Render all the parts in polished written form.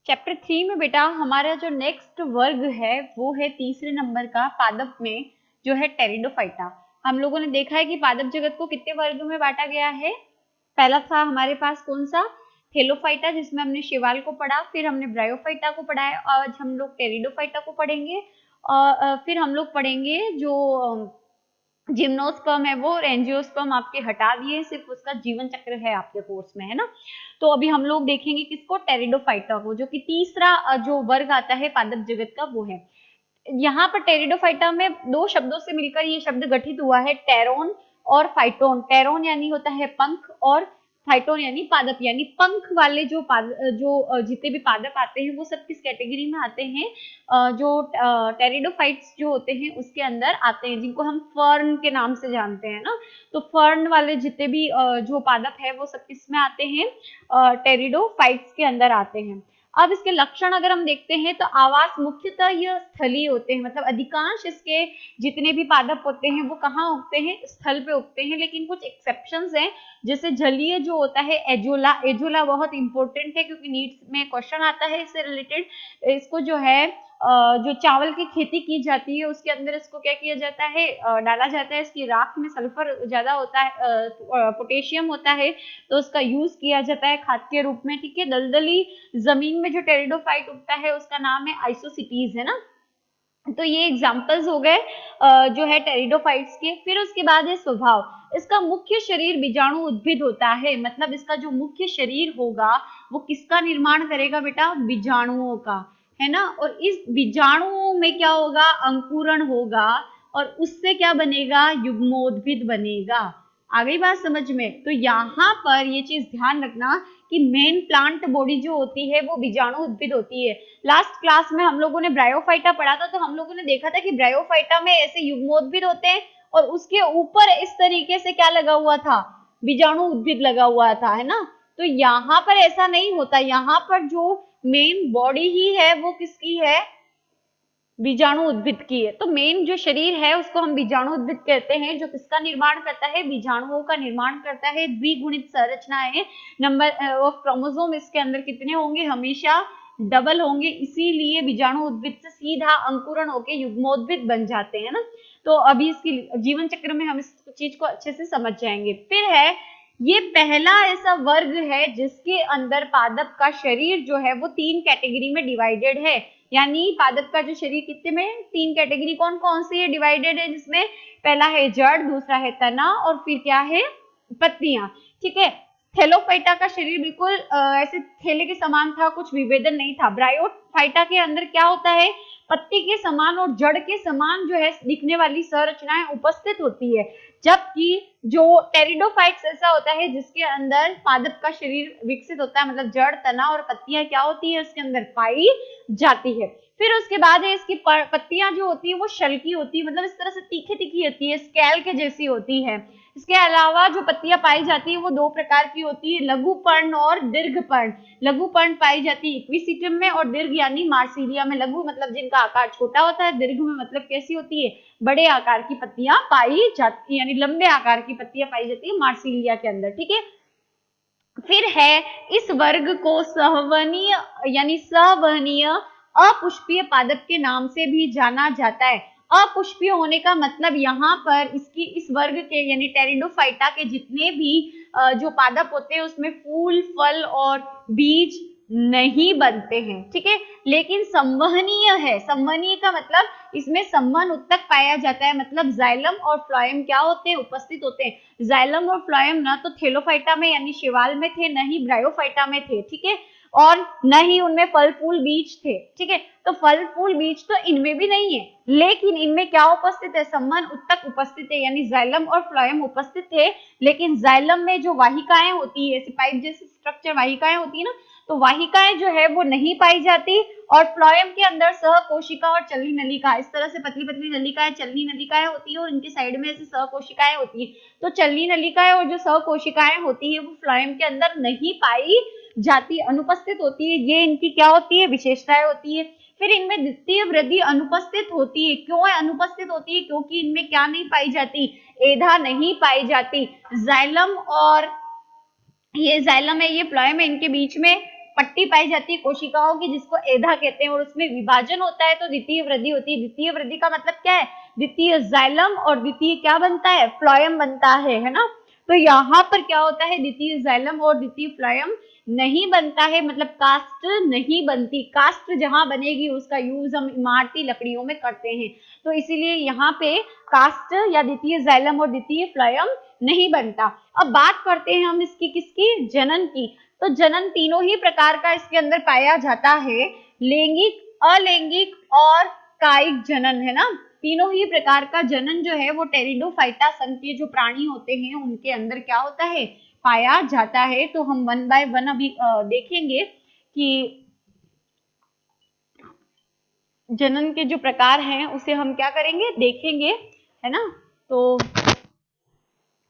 Chapter 3 में बेटा हमारा जो नेक्स्ट वर्ग है वो है तीसरे नंबर का पादप में जो है टेरिडोफाइटा। हम लोगों ने देखा है कि पादप जगत को कितने वर्गों में बांटा गया है। पहला था हमारे पास कौन सा, थेलोफाइटा, जिसमें हमने शैवाल को पढ़ा, फिर हमने ब्रायोफाइटा को पढ़ा है, आज हम लोग टेरिडोफाइटा को पढ़ेंगे और फिर हम लोग पढ़ेंगे जो जिम्नोस्पर्म है वो, और एंजियोस्पर्म आपके हटा दिए, सिर्फ उसका जीवन चक्र है आपके कोर्स में, है ना। तो अभी हम लोग देखेंगे किसको, टेरिडोफाइटा को, जो कि तीसरा जो वर्ग आता है पादप जगत का वो है। यहाँ पर टेरिडोफाइटा में दो शब्दों से मिलकर ये शब्द गठित हुआ है, टेरोन और फाइटोन। टेरोन यानी होता है पंख और फाइटोन यानी पादप, यानी पंख वाले जो जितने भी पादप आते हैं वो सब किस कैटेगरी में आते हैं, जो टेरिडोफाइट्स जो होते हैं उसके अंदर आते हैं, जिनको हम फर्न के नाम से जानते हैं ना। तो फर्न वाले जितने भी जो पादप है वो सब किस में आते हैं, टेरिडोफाइट्स के अंदर आते हैं। अब इसके लक्षण अगर हम देखते हैं तो आवास मुख्यतः यह स्थलीय होते हैं, मतलब अधिकांश इसके जितने भी पादप होते हैं वो कहाँ उगते हैं, स्थल पे उगते हैं, लेकिन कुछ एक्सेप्शंस हैं, जैसे जलीय जो होता है एजोला। एजोला बहुत इंपॉर्टेंट है क्योंकि नीट्स में क्वेश्चन आता है इससे रिलेटेड। इसको जो है जो चावल की खेती की जाती है उसके अंदर इसको क्या किया जाता है, डाला जाता है। इसकी राख में सल्फर ज्यादा होता है, पोटेशियम होता है, तो उसका यूज किया जाता है खाद के रूप में, ठीक है। दलदली जमीन में जो टेरिडोफाइट उगता है उसका नाम है आइसोसिटीज, है ना। तो ये एग्जांपल्स हो गए जो है टेरिडोफाइट्स के। फिर उसके बाद है स्वभाव। इसका मुख्य शरीर बीजाणु उद्भिद होता है, मतलब इसका जो मुख्य शरीर होगा वो किसका निर्माण करेगा बेटा, बीजाणुओं का, है ना। और इस बीजाणुओं में क्या होगा, अंकुरण होगा, और उससे क्या बनेगा, युग्मोद्भिद बनेगा। आ गई बात समझ में। तो यहाँ पर ये चीज ध्यान रखना कि मेन प्लांट बॉडी जो होती है वो बीजाणु उद्भिद होती है। लास्ट क्लास में हम लोगों ने ब्रायोफाइटा पढ़ा था, तो हम लोगों ने देखा था कि ब्रायोफाइटा में ऐसे युग्मोद्भिद होते हैं और उसके ऊपर इस तरीके से क्या लगा हुआ था, बीजाणु उद्भिद लगा हुआ था, है ना। तो यहाँ पर ऐसा नहीं होता, यहाँ पर जो मेन बॉडी ही है वो किसकी है, बीजाणु उद्भिद की है। तो मेन जो शरीर है उसको हम बीजाणु उद्भिद कहते हैं, जो किसका निर्माण करता है, बीजाणुओं का निर्माण करता है। द्विगुणित संरचना है, नंबर ऑफ क्रोमोसोम इसके अंदर कितने होंगे, हमेशा डबल होंगे, इसीलिए बीजाणु उद्भिद से सीधा अंकुरण होकर युग्मोद्भिद बन जाते हैं ना। तो अभी इसकी जीवन चक्र में हम इस चीज को अच्छे से समझ जाएंगे। फिर है ये पहला ऐसा वर्ग है जिसके अंदर पादप का शरीर जो है वो 3 कैटेगरी में डिवाइडेड है, यानी पादप का जो शरीर कितने में, 3 कैटेगरी कौन कौन सी है, डिवाइडेड है, जिसमें पहला है जड़, दूसरा है तना, और फिर क्या है, पत्तियां, ठीक है। थेलोफाइटा का शरीर बिल्कुल ऐसे थैले के समान था, कुछ विभेदन नहीं था। ब्रायोफाइटा के अंदर क्या होता है, पत्ती के समान और जड़ के समान जो है दिखने वाली संरचनाएं उपस्थित होती है, जबकि जो टेरिडोफाइट्स ऐसा होता है जिसके अंदर पादप का शरीर विकसित होता है, मतलब जड़, तना और पत्तियां क्या होती है उसके अंदर पाई जाती है। फिर उसके बाद है इसकी पत्तियां जो होती है वो शल्की होती है, मतलब इस तरह से तीखी तीखी होती है, स्केल के जैसी होती है। इसके अलावा जो पत्तियां पाई जाती है वो 2 प्रकार की होती है, लघु पर्ण और दीर्घ पर्ण। लघु पर्ण पाई जाती है इक्विसिटम में, और दीर्घ यानी मार्सिलिया में। लघु मतलब जिनका आकार छोटा होता है, दीर्घ में मतलब कैसी होती है, बड़े आकार की पत्तियां पाई जाती है, यानी लंबे आकार की पत्तियां पाई जाती है मार्सिलिया के अंदर, ठीक है। फिर है इस वर्ग को सहवनीय यानी सवहनीय अपुष्पीय पादप के नाम से भी जाना जाता है। अपुष्पीय होने का मतलब यहाँ पर इसकी इस वर्ग के यानी टेरिडोफाइटा के जितने भी जो पादप होते हैं उसमें फूल, फल और बीज नहीं बनते हैं, ठीक है, लेकिन संवहनीय है। संवहनीय का मतलब इसमें संवहन उत्तक पाया जाता है, मतलब जाइलम और फ्लोएम क्या होते हैं, उपस्थित होते हैं। जाइलम और फ्लोएम ना तो थेलोफाइटा में यानी शैवाल में थे, न ही ब्रायोफाइटा में थे, ठीक है, और न ही उनमें फल फूल बीज थे, ठीक है। तो फल फूल बीज तो इनमें भी नहीं है, लेकिन इनमें क्या उपस्थित है, संवहन उत्तक उपस्थित है, यानी जाइलम और फ्लोएम उपस्थित थे। लेकिन जाइलम में जो वाहिकाएं होती है, पाइप जैसी स्ट्रक्चर वाहिकाएं होती है ना, तो वाहिकाएं जो है वो नहीं पाई जाती। और फ्लोएम के अंदर सहकोशिका और चलनी नलिका, इस तरह से पतली पतली नलिकाएं, चलनी नलिकाएं होती है, और इनके साइड में ऐसी सहकोशिकाएं होती है। तो चलनी नलिकाएं और जो सहकोशिकाएं होती है वो फ्लोएम के अंदर नहीं पाई जाती, अनुपस्थित होती है। ये इनकी क्या होती है, विशेषताएं होती है। फिर इनमें द्वितीय वृद्धि अनुपस्थित होती है। क्यों अनुपस्थित होती है, क्योंकि इनमें क्या नहीं पाई जाती, एधा नहीं पाई जाती। जाइलम और ये जाइलम है, ये फ्लोएम है, इनके बीच में पट्टी पाई जाती है कोशिकाओं की जिसको एधा कहते हैं, और उसमें विभाजन होता है तो द्वितीय वृद्धि होती है। द्वितीय वृद्धि का मतलब क्या है? द्वितीय जाइलम और द्वितीय क्या बनता है? फ्लोएम बनता है ना। तो यहाँ पर क्या होता है? द्वितीय जाइलम और द्वितीय फ्लोएम नहीं बनता है, मतलब कास्ट नहीं बनती। कास्ट जहां बनेगी उसका यूज हम इमारती लकड़ियों में करते हैं, तो इसीलिए यहाँ पे कास्ट या द्वितीय जाइलम और द्वितीय फ्लोएम नहीं बनता। अब बात करते हैं हम इसकी किसकी? जनन की। तो जनन तीनों ही प्रकार का इसके अंदर पाया जाता है, लैंगिक, अलैंगिक और कायिक जनन, है ना। तीनों ही प्रकार का जनन जो है वो टेरिडोफाइटा संघ के जो प्राणी होते हैं उनके अंदर क्या होता है? पाया जाता है। तो हम वन बाय वन अभी देखेंगे कि जनन के जो प्रकार हैं उसे हम क्या करेंगे? देखेंगे, है ना। तो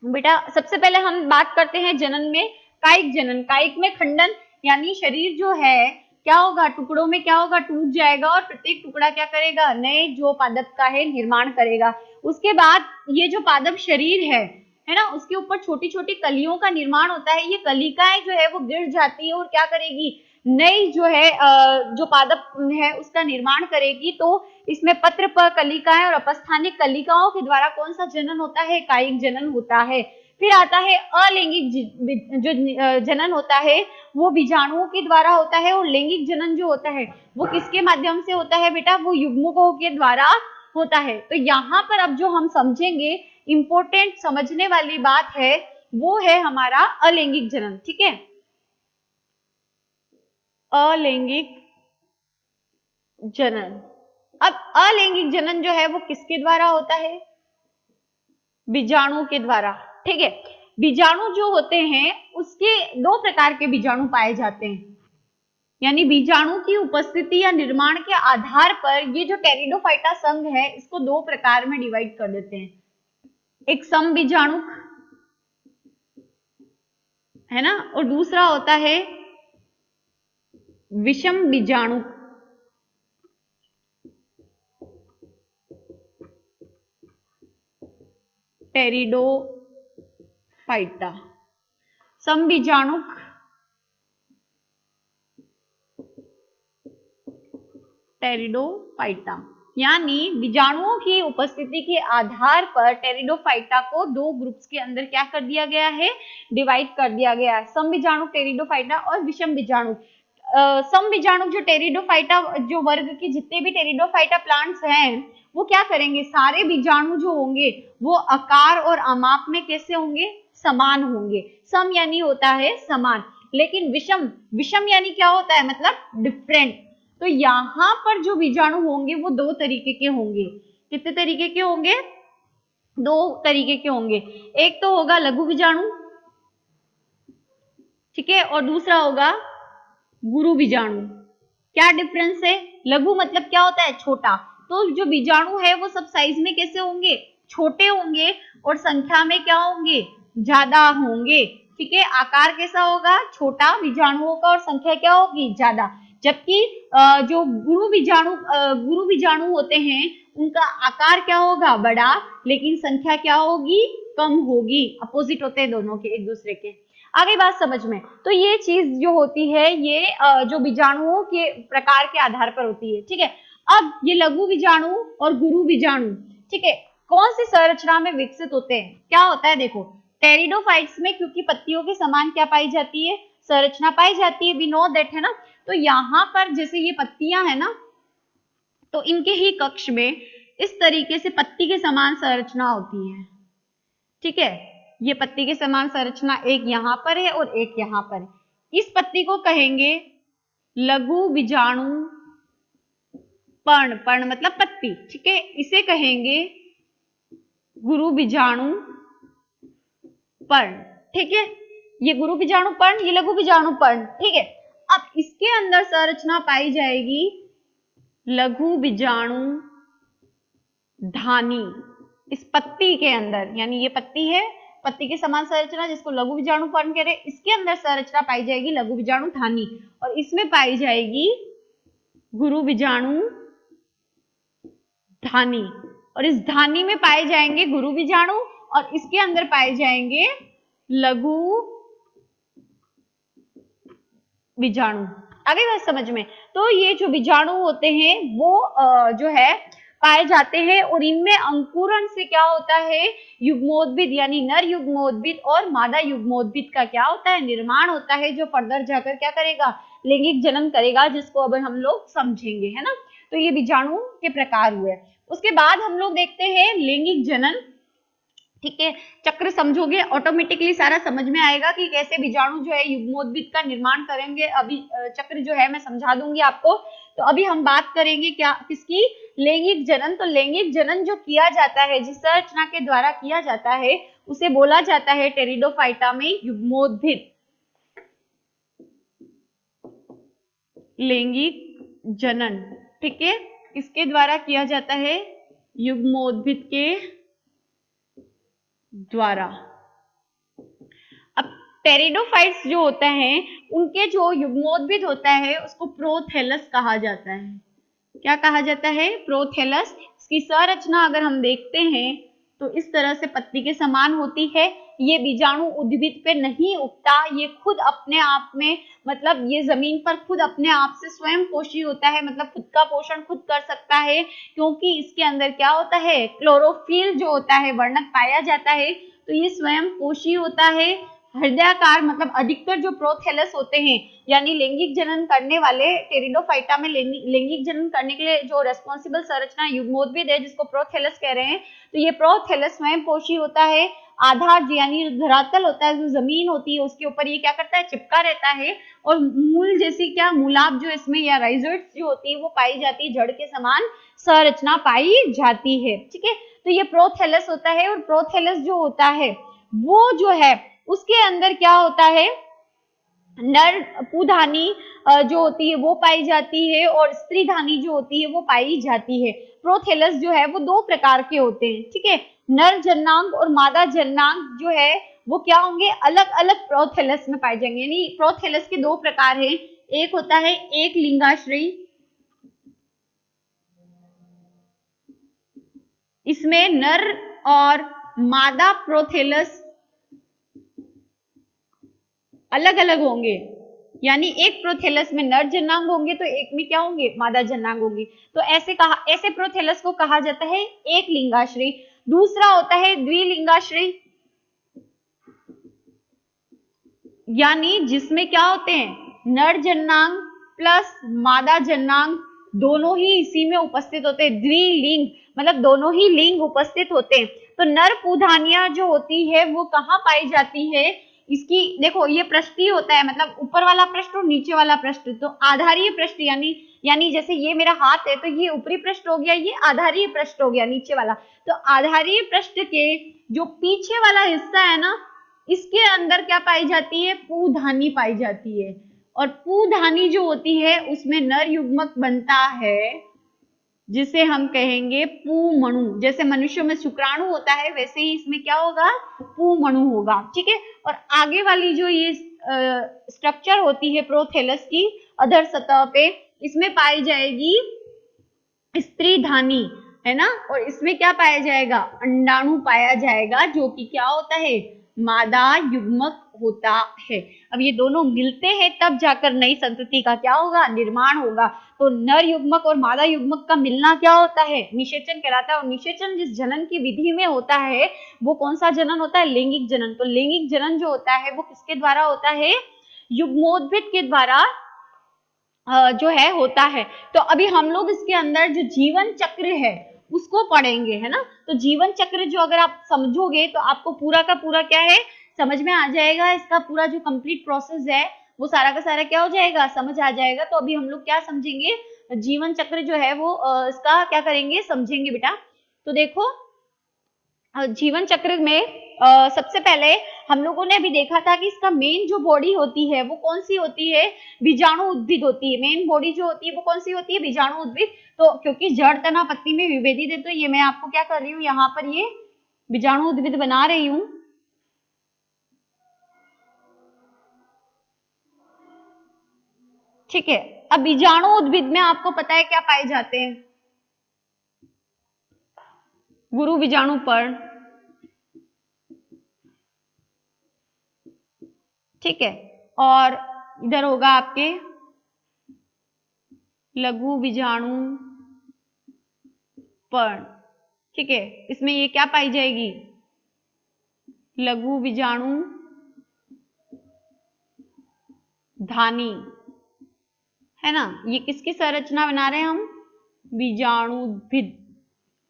बेटा सबसे पहले हम बात करते हैं जनन में कायिक जनन। कायिक में खंडन, यानी शरीर जो है क्या होगा? टुकड़ों में क्या होगा? टूट जाएगा और प्रत्येक टुकड़ा क्या करेगा? नए जो पादप का है निर्माण करेगा। उसके बाद ये जो पादप शरीर है ना, उसके ऊपर छोटी छोटी कलियों का निर्माण होता है। ये कलिकाएं जो है वो गिर जाती है और क्या करेगी? नई जो है जो पादप है उसका निर्माण करेगी। तो इसमें पत्र पर कलिकाएं और अपस्थानिक कलिकाओं के द्वारा कौन सा जनन होता है? कायिक जनन होता है। फिर आता है अलैंगिक जो जनन होता है वो बीजाणुओं के द्वारा होता है, और लैंगिक जनन जो होता है वो किसके माध्यम से होता है बेटा? वो युग्मकों के द्वारा होता है। तो यहाँ पर अब जो हम समझेंगे इंपॉर्टेंट समझने वाली बात है वो है हमारा अलैंगिक जनन, ठीक है। अलैंगिक जनन। अब अलैंगिक जनन जो है वो किसके द्वारा होता है? बीजाणु के द्वारा, ठीक है। बीजाणु जो होते हैं उसके दो प्रकार के बीजाणु पाए जाते हैं, यानी बीजाणु की उपस्थिति या निर्माण के आधार पर ये जो टेरिडोफाइटा संघ है इसको दो प्रकार में डिवाइड कर देते हैं। एक सम बीजाणु, है ना, और दूसरा होता है विषम बीजाणु। टेरिडोफाइटा समबीजाणुक टेरिडोफाइटा, यानी बीजाणुओं की उपस्थिति के आधार पर टेरिडोफाइटा को दो ग्रुप्स के अंदर क्या कर दिया गया है? डिवाइड कर दिया गया है। समबीजाणु टेरिडोफाइटा और विषम बीजाणु। समबीजाणु जो टेरिडोफाइटा जो वर्ग के जितने भी टेरिडोफाइटा प्लांट्स हैं वो क्या करेंगे? सारे बीजाणु जो होंगे वो आकार और आमाप में कैसे होंगे? समान होंगे। सम यानी होता है समान, लेकिन विषम, विषम यानी क्या होता है? मतलब डिफरेंट। तो यहाँ पर जो बीजाणु होंगे वो दो तरीके के होंगे। कितने तरीके के होंगे? दो तरीके के होंगे। एक तो होगा लघु बीजाणु, ठीक है, और दूसरा होगा गुरु बीजाणु। क्या डिफरेंस है? लघु मतलब क्या होता है? छोटा। तो जो बीजाणु है वो सब साइज में कैसे होंगे? छोटे होंगे, और संख्या में क्या होंगे? ज्यादा होंगे, ठीक है। आकार कैसा होगा? छोटा बीजाणुओं का, और संख्या क्या होगी? ज्यादा। जबकि जो गुरु बीजाणु होते हैं उनका आकार क्या होगा? बड़ा, लेकिन संख्या क्या होगी? कम होगी। अपोजिट होते हैं दोनों के एक दूसरे के। आगे बात समझ में। तो ये चीज जो होती है ये जो बीजाणुओं के प्रकार के आधार पर होती है, ठीक है। अब ये लघु बीजाणु और गुरु बीजाणु, ठीक है, कौन सी संरचना में विकसित होते हैं? क्या होता है देखो, टेरिडोफाइट्स में क्योंकि पत्तियों के समान क्या पाई जाती है? संरचना पाई जाती है, वी नो दैट, है ना। तो यहाँ पर जैसे ये पत्तियां है ना, तो इनके ही कक्ष में इस तरीके से पत्ती के समान संरचना होती है, ठीक है। ये पत्ती के समान संरचना एक यहाँ पर है और एक यहाँ पर है। इस पत्ती को कहेंगे लघु बीजाणु पर्ण, पर्ण मतलब पत्ती, ठीक है। इसे कहेंगे गुरु बीजाणु पर्ण, ठीक है। ये गुरु बीजाणु पर्ण, ये लघु बीजाणु पर्ण, ठीक है। अब इसके अंदर संरचना पाई जाएगी लघु बीजाणु धानी। इस पत्ती के अंदर, यानी ये पत्ती है, पत्ती के समान संरचना जिसको लघु बीजाणु पर्ण कह रहे हैं, इसके अंदर संरचना पाई जाएगी लघु बीजाणु धानी, और इसमें पाई जाएगी गुरु बीजाणु धानी, और इस धानी में पाए जाएंगे गुरु बीजाणु, और इसके अंदर पाए जाएंगे लघु बीजाणु। आ गई बात समझ में? तो ये जो बीजाणु होते हैं वो जो है पाए जाते हैं और इनमें अंकुरण से क्या होता है, युग्मोद्भिद यानी नर युग्मोद्भिद और मादा युग्मोद्भिद का क्या होता है, निर्माण होता है, जो फर्दर जाकर क्या करेगा, लैंगिक जनन करेगा, जिसको अब हम लोग समझेंगे, है ना। तो ये बीजाणु के प्रकार हुए। उसके बाद हम लोग देखते हैं लैंगिक जनन। ठीक है, चक्र समझोगे ऑटोमेटिकली सारा समझ में आएगा कि कैसे बीजाणु जो है युग्मोद्भिद का निर्माण करेंगे। अभी चक्र जो है मैं समझा दूंगी आपको। तो अभी हम बात करेंगे क्या, किसकी, लैंगिक जनन। तो लैंगिक जनन जो किया जाता है, जिस संरचना के द्वारा किया जाता है, उसे बोला जाता है टेरिडोफाइटा में युग्मोद्भिद। लैंगिक जनन, ठीक है, किसके द्वारा किया जाता है, युग्मोद्भिद के द्वारा। अब टेरिडोफाइट्स जो होता है, उनके जो युग्मोद्भिद होता है उसको प्रोथैलस कहा जाता है। क्या कहा जाता है, प्रोथैलस। इसकी संरचना अगर हम देखते हैं तो इस तरह से पत्ती के समान होती है। ये बीजाणु उद्भिद पे नहीं उगता, ये खुद अपने आप में, मतलब ये जमीन पर खुद अपने आप से स्वयं पोषी होता है, मतलब खुद का पोषण खुद कर सकता है, क्योंकि इसके अंदर क्या होता है, क्लोरोफिल जो होता है वर्णक पाया जाता है। तो ये स्वयं पोषी होता है, हृदयाकार, मतलब अधिकतर जो प्रोथैलस होते हैं यानी लैंगिक जनन करने वाले, टेरिडोफाइटा में लैंगिक जनन करने के लिए जो रेस्पॉन्सिबल संरचना युग्मोद्भिद है, जिसको प्रोथैलस कह रहे हैं, तो ये प्रोथैलस स्वयं पोषी होता है। आधार यानी धरातल होता है, जो जमीन होती है उसके ऊपर ये क्या करता है, चिपका रहता है। और मूल जैसी क्या, मूलाप जो इसमें या राइजोइड्स जो होती है वो पाई जाती है, जड़ के समान संरचना पाई जाती है। ठीक है, तो ये प्रोथैलस होता है। और प्रोथैलस जो होता है वो जो है उसके अंदर क्या होता है, नर पुधानी जो होती है वो पाई जाती है और स्त्री धानी जो होती है वो पाई जाती है। प्रोथैलस जो है वो दो प्रकार के होते हैं। ठीक है, नर जननांग और मादा जननांग जो है वो क्या होंगे, अलग अलग प्रोथैलस में पाए जाएंगे। यानी प्रोथैलस के दो प्रकार हैं, एक होता है एक लिंगाश्रयी, इसमें नर और मादा प्रोथैलस अलग अलग होंगे। यानी एक प्रोथैलस में नर जननांग होंगे तो एक में क्या होंगे, मादा जननांग होंगी। तो ऐसे प्रोथैलस को कहा जाता है एक लिंगाश्रयी। दूसरा होता है द्विलिंगाश्रयी, यानी जिसमें क्या होते हैं, नर जननांग प्लस मादा जननांग दोनों ही इसी में उपस्थित होते हैं। द्विलिंग मतलब दोनों ही लिंग उपस्थित होते हैं। तो नर पुधानिया जो होती है वो कहाँ पाई जाती है, इसकी देखो ये पृष्ठ होता है, मतलब ऊपर वाला पृष्ठ और नीचे वाला पृष्ठ। तो आधारीय पृष्ठ यानी जैसे ये मेरा हाथ है तो ये ऊपरी पृष्ठ हो गया, ये आधारीय पृष्ठ हो गया नीचे वाला। तो आधारीय पृष्ठ के जो पीछे वाला हिस्सा है ना, इसके अंदर क्या पाई जाती है, पुधानी पाई जाती है। और पुधानी जो होती है उसमें नर युग्मक बनता है, जिसे हम कहेंगे पुमणु। जैसे मनुष्यों में शुक्राणु होता है वैसे ही इसमें क्या होगा, पुमणु होगा। ठीक है, और आगे वाली जो ये स्ट्रक्चर होती है प्रोथैलस की अधर सतह पे, इसमें पाई जाएगी स्त्री धानी, है ना। और इसमें क्या पाया जाएगा, अंडाणु पाया जाएगा, जो कि क्या होता है, मादा युग्मक होता है। अब ये दोनों मिलते हैं तब जाकर नई संतति का क्या होगा, निर्माण होगा। तो नर युग्मक और मादा युग्मक का मिलना क्या होता है, निषेचन कहलाता है। और निषेचन जिस जनन की विधि में होता है वो कौन सा जनन होता है, लैंगिक जनन। तो लैंगिक जनन जो होता है वो किसके द्वारा होता है, युग्मोद्भिद के द्वारा जो है होता है। तो अभी हम लोग इसके अंदर जो जीवन चक्र है उसको पढ़ेंगे, है ना। तो जीवन चक्र जो अगर आप समझोगे तो आपको पूरा का पूरा क्या है, समझ में आ जाएगा। इसका पूरा जो कंप्लीट प्रोसेस है वो सारा का सारा क्या हो जाएगा, समझ आ जाएगा। तो अभी हम लोग क्या समझेंगे, जीवन चक्र जो है वो इसका क्या करेंगे, समझेंगे बेटा। तो देखो जीवन चक्र में सबसे पहले हम लोगों ने अभी देखा था कि इसका मेन जो बॉडी होती है वो कौन सी होती है, बीजाणु उद्भिद होती है। मेन बॉडी जो होती है वो कौन सी होती है, बीजाणु उद्भिद। तो क्योंकि जड़ तना पत्ती में विभेदित है तो ये मैं आपको क्या कर रही हूँ, यहाँ पर ये बीजाणु उद्भिद बना रही हूँ। ठीक है, अब बीजाणु उद्भिद में आपको पता है क्या पाए जाते हैं, गुरु बीजाणु पर्ण, ठीक है, और इधर होगा आपके लघु बीजाणु पर्ण, ठीक है। इसमें ये क्या पाई जाएगी, लघु बीजाणु धानी, है ना। ये किसकी संरचना बना रहे हैं हम, बीजाणुद्भिद,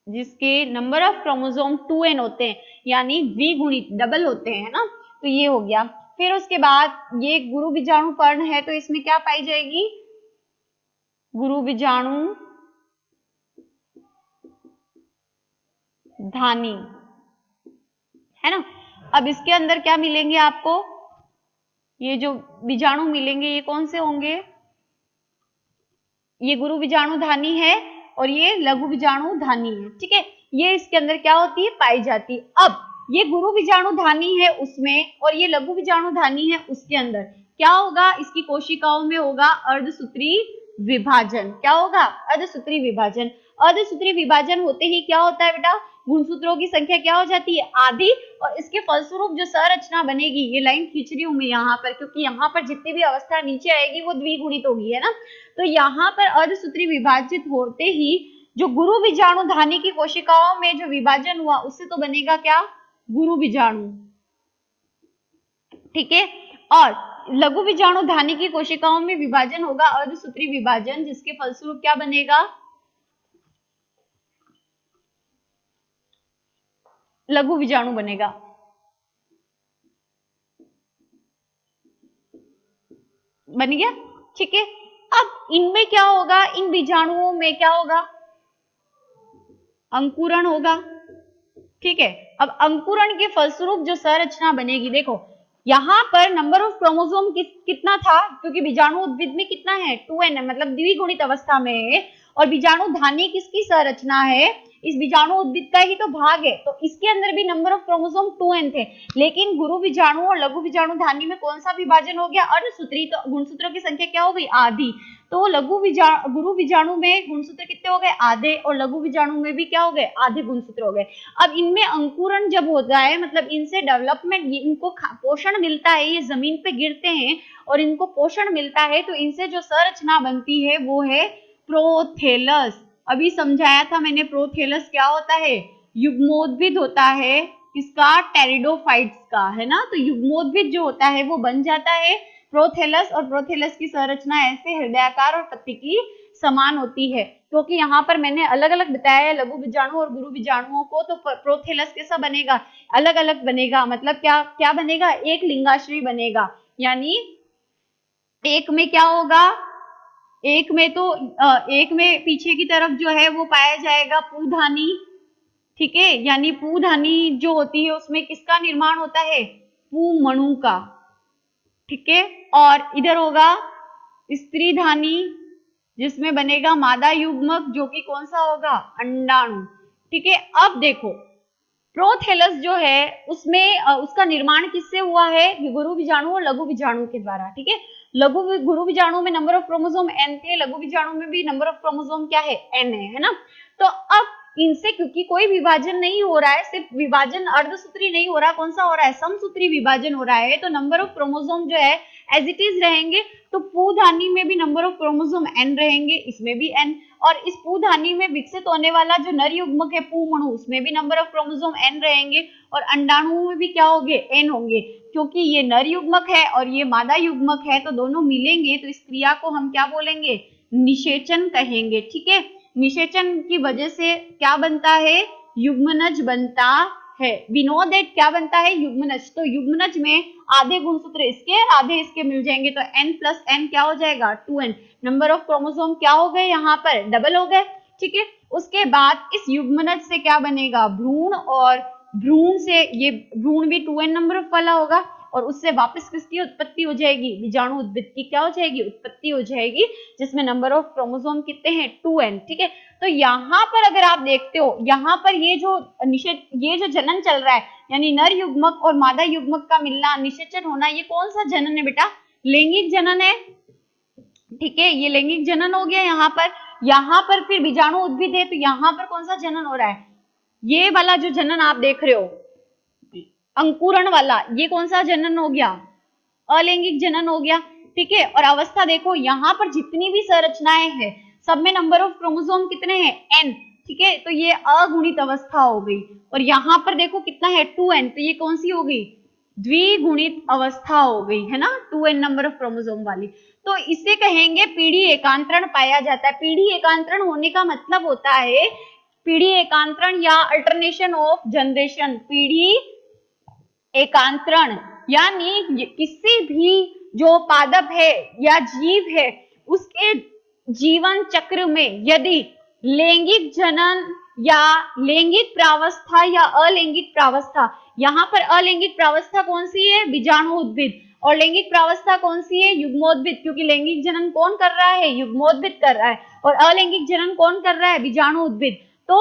जिसके नंबर ऑफ क्रोमोसोम 2n होते हैं, यानी द्विगुणित, डबल होते हैं ना। तो ये हो गया। फिर उसके बाद ये गुरु बीजाणु पर्ण है, तो इसमें क्या पाई जाएगी, गुरु बीजाणु धानी, है ना। अब इसके अंदर क्या मिलेंगे आपको, ये जो बीजाणु मिलेंगे ये कौन से होंगे, ये गुरु बीजाणु धानी है और ये लघु बीजाणु धानी है, ठीक है। ये इसके अंदर क्या होती है, पाई जाती है। अब ये गुरु बीजाणु धानी है उसमें और ये लघु बीजाणु धानी है उसके अंदर क्या होगा, इसकी कोशिकाओं में होगा अर्धसूत्री विभाजन। क्या होगा, अर्धसूत्री विभाजन। अर्धसूत्री विभाजन होते ही क्या होता है बेटा, गुणसूत्रों की संख्या क्या हो जाती है, आधी, और इसके फलस्वरूप जो संरचना बनेगी, ये लाइन खींच रही हूं मैं यहाँ पर, क्योंकि यहाँ पर जितनी भी अवस्था नीचे आएगी वो द्विगुणित होगी, है ना। तो यहाँ पर अर्धसूत्री विभाजित होते ही जो गुरु बीजाणु धानी की कोशिकाओं में जो विभाजन हुआ उससे तो बनेगा क्या, गुरु बीजाणु, ठीक है। और लघु बीजाणु धानी की कोशिकाओं में विभाजन होगा अर्धसूत्री विभाजन, जिसके फलस्वरूप क्या बनेगा, लघु बीजाणु बनेगा। बन गया, ठीक है। अब इनमें क्या होगा, इन बीजाणुओं में क्या होगा, अंकुरण होगा, ठीक है। अब अंकुरण के फलस्वरूप जो संरचना बनेगी, देखो यहाँ पर नंबर ऑफ क्रोमोसोम कितना था, क्योंकि बीजाणु उद्भिद में कितना है, 2n है, मतलब द्विगुणित अवस्था में है। और बीजाणु धानी किसकी संरचना है, इस बीजाणु उद्भिद का ही तो भाग है, तो इसके अंदर भी नंबर ऑफ क्रोमोसोम 2n थे। लेकिन गुरु बीजाणु और लघु बीजाणु धानी में कौन सा विभाजन हो गया, अर्धसूत्री, तो गुणसूत्रों की संख्या क्या हो गई, आधी। तो गुरु बीजाणु में गुणसूत्र कितने हो गए, आधे, और लघु बीजाणु में भी क्या हो गए, आधे गुणसूत्र हो गए। अब इनमें अंकुरण जब होता है, मतलब इनसे डेवलपमेंट, इनको पोषण मिलता है, ये जमीन पे गिरते हैं और इनको पोषण मिलता है, तो इनसे जो संरचना बनती है वो है प्रोथेलस। अभी समझाया था मैंने, प्रोथेलस क्या होता है, युग्मोद्भिद होता है, किसका, टेरिडोफाइट्स का, है ना। तो युग्मोद्भिद जो होता है वो बन जाता है प्रोथेलस, और प्रोथेलस की संरचना ऐसे हृदयाकार और पत्ती की समान होती है। क्योंकि यहाँ पर मैंने अलग अलग बताया है लघु बीजाणु और गुरु बीजाणुओं को, तो प्रोथेलस कैसा बनेगा, अलग अलग बनेगा। मतलब क्या क्या बनेगा, एक लिंगाश्रय बनेगा, यानी एक में क्या होगा, एक में तो एक में पीछे की तरफ जो है वो पाया जाएगा पूधानी, ठीक है। यानी पूधानी जो होती है उसमें किसका निर्माण होता है, पूमणु का, ठीक है। और इधर होगा स्त्रीधानी, जिसमें बनेगा मादा युग्मक, जो कि कौन सा होगा, अंडाणु, ठीक है। अब देखो प्रोथेलस जो है उसमें उसका निर्माण किससे हुआ है, गुरु बीजाणु और लघु बीजाणु के द्वारा, ठीक है। गुरु बीजाणु में नंबर ऑफ क्रोमोसोम n थे, लघु बीजाणु में भी नंबर ऑफ क्रोमोसोम क्या है, n है ना। तो अब इनसे क्योंकि कोई विभाजन नहीं हो रहा है, सिर्फ विभाजन अर्धसूत्री नहीं हो रहा, कौन सा हो रहा है, समसूत्री विभाजन हो रहा है, तो नंबर ऑफ क्रोमोसोम जो है एज इट इज रहेंगे। तो पूधानी में भी नंबर ऑफ क्रोमोसोम n रहेंगे, इसमें भी n, और इस पूधानी में विकसित होने वाला जो नर युग्मक है पूमणु, उसमें भी नंबर ऑफ क्रोमोसोम n रहेंगे, और अंडाणु में भी क्या होंगे, n होंगे। क्योंकि ये नर युग्मक है और ये मादा युग्मक है, तो दोनों मिलेंगे, तो इस क्रिया को हम क्या बोलेंगे, निषेचन कहेंगे, ठीक है। निषेचन की वजह से क्या बनता है, युग्मनज बनता है। वी नो दैट क्या बनता है, युग्मनज। तो युग्मनज में आधे गुणसूत्र इसके आधे इसके मिल जाएंगे, तो n प्लस n क्या हो जाएगा, 2n। नंबर ऑफ क्रोमोसोम क्या हो गए, यहाँ पर डबल हो गए, ठीक है। उसके बाद इस युग्मनज से क्या बनेगा, भ्रूण, और भ्रूण से ये भ्रूण भी 2n नंबर वाला होगा, और उससे वापस किसकी उत्पत्ति हो जाएगी, बीजाणु उद्भिद की क्या हो जाएगी, उत्पत्ति हो जाएगी, जिसमें नंबर ऑफ क्रोमोसोम कितने हैं, 2n, ठीक है। तो यहाँ पर अगर आप देखते हो, यहाँ पर ये जो जनन चल रहा है, यानी नर युग्मक और मादा युग्मक का मिलना, निषेचन होना, ये कौन सा जनन है बेटा, लैंगिक जनन है, ठीक है। ये लैंगिक जनन हो गया। यहाँ पर फिर बीजाणु उद्भिद है, तो यहाँ पर कौन सा जनन हो रहा है, ये वाला जो जनन आप देख रहे हो अंकुरण वाला, ये कौन सा जनन हो गया, अलैंगिक जनन हो गया, ठीक है। और अवस्था देखो, यहाँ पर जितनी भी संरचनाएं हैं सब में नंबर ऑफ क्रोमोसोम कितने हैं, n, ठीक है। तो ये अगुणित अवस्था हो गई। और यहाँ पर देखो कितना है, 2n, तो ये कौन सी हो गई, द्विगुणित अवस्था हो गई, है ना, 2n नंबर ऑफ क्रोमोसोम वाली। तो इसे कहेंगे पीढ़ी एकांतरण पाया जाता है। पीढ़ी एकांतरण होने का मतलब होता है, पीढ़ी एकांतरण या अल्टरनेशन ऑफ जनरेशन, पीढ़ी एकांतरण यानी किसी भी जो पादप है या जीव है उसके जीवन चक्र में यदि लैंगिक जनन या लैंगिक प्रावस्था या अलैंगिक प्रावस्था, यहाँ पर अलैंगिक प्रावस्था कौन सी है, बीजाणु उद्भिद, और लैंगिक प्रावस्था कौन सी है, युग्मोद्भिद, क्योंकि लैंगिक जनन कौन कर रहा है, युग्मोद्भिद कर रहा है, और अलैंगिक जनन कौन कर रहा है, बीजाणु उद्भिद। तो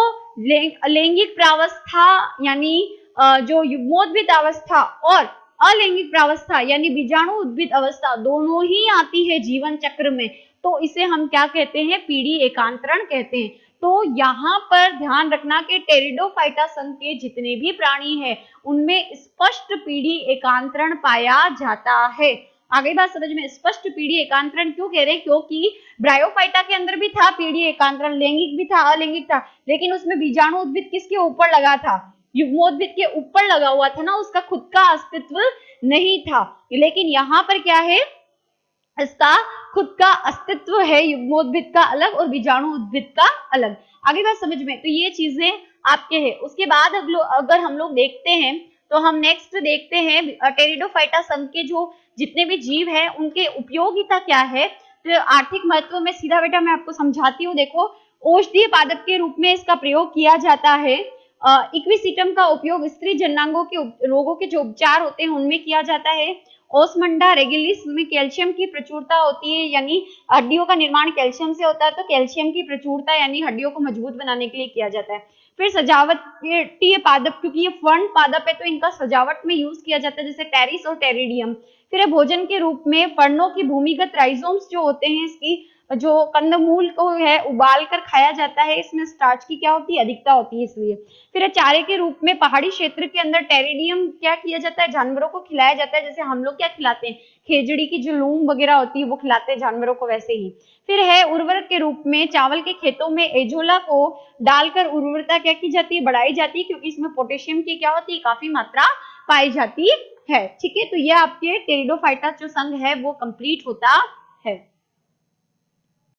लैंगिक प्रावस्था यानी जो युग्मोद्भिद अवस्था और अलैंगिक प्रावस्था यानी बीजाणु उद्भिद अवस्था दोनों ही आती है जीवन चक्र में, तो इसे हम क्या कहते हैं, पीढ़ी एकांतरण कहते हैं। तो यहाँ पर ध्यान रखना कि टेरिडोफाइटा संघ के जितने भी प्राणी हैं उनमें स्पष्ट पीढ़ी एकांतरण पाया जाता है। आगे बात समझ में, स्पष्ट पीढ़ी एकांतरण क्यों कह रहे हैं, क्योंकि ब्रायोफाइटा के अंदर भी था पीढ़ी एकांतरण, लैंगिक भी था अलैंगिक था, लेकिन उसमें बीजाणु उद्भिद किसके ऊपर लगा था, युग्मोद्भिद के ऊपर लगा हुआ था ना, उसका खुद का अस्तित्व नहीं था। लेकिन यहाँ पर क्या है, इसका खुद का अस्तित्व है, युग्मोद्भिद का अलग और बीजाणु उद्भिद का अलग। आगे बात समझ में, तो ये चीजें आपके हैं। उसके बाद अगर हम लोग देखते हैं तो हम नेक्स्ट देखते हैं टेरिडोफाइटा संघ के जो जितने भी जीव हैं उनके उपयोगिता क्या है। तो आर्थिक महत्व में सीधा बेटा मैं आपको समझाती हूँ। देखो, औषधीय पादप के रूप में इसका प्रयोग किया जाता है। इक्विसिटम का उपयोग स्त्री जननांगों के रोगों के जो उपचार होते हैं उनमें किया जाता है। ओस्मंडा रेगिलिस में कैल्शियम की प्रचुरता होती है, यानी हड्डियों का निर्माण कैल्शियम से होता है, तो कैल्शियम की प्रचुरता यानी हड्डियों को मजबूत बनाने के लिए किया जाता है। फिर सजावटीय पादप, क्योंकि ये फर्न पादप है तो इनका सजावट में यूज किया जाता है, जैसे टेरिस और टेरिडियम। फिर भोजन के रूप में फर्नों की भूमिगत राइजोम्स जो होते हैं, इसकी जो कंदमूल को है उबाल कर खाया जाता है, इसमें स्टार्च की क्या होती है, अधिकता होती है, इसलिए। फिर चारे के रूप में पहाड़ी क्षेत्र के अंदर टेरिडियम क्या किया जाता है, जानवरों को खिलाया जाता है, जैसे हम लोग क्या खिलाते हैं, खेजड़ी की जो लूम वगैरह होती है वो खिलाते हैं जानवरों को, वैसे ही। फिर है उर्वरक के रूप में चावल के खेतों में एजोला को डालकर उर्वरता क्या की जाती है, बढ़ाई जाती है, क्योंकि इसमें पोटेशियम की क्या होती है, काफी मात्रा पाई जाती है। ठीक है, तो ये आपके टेरिडोफाइटा जो संघ है वो कंप्लीट होता है।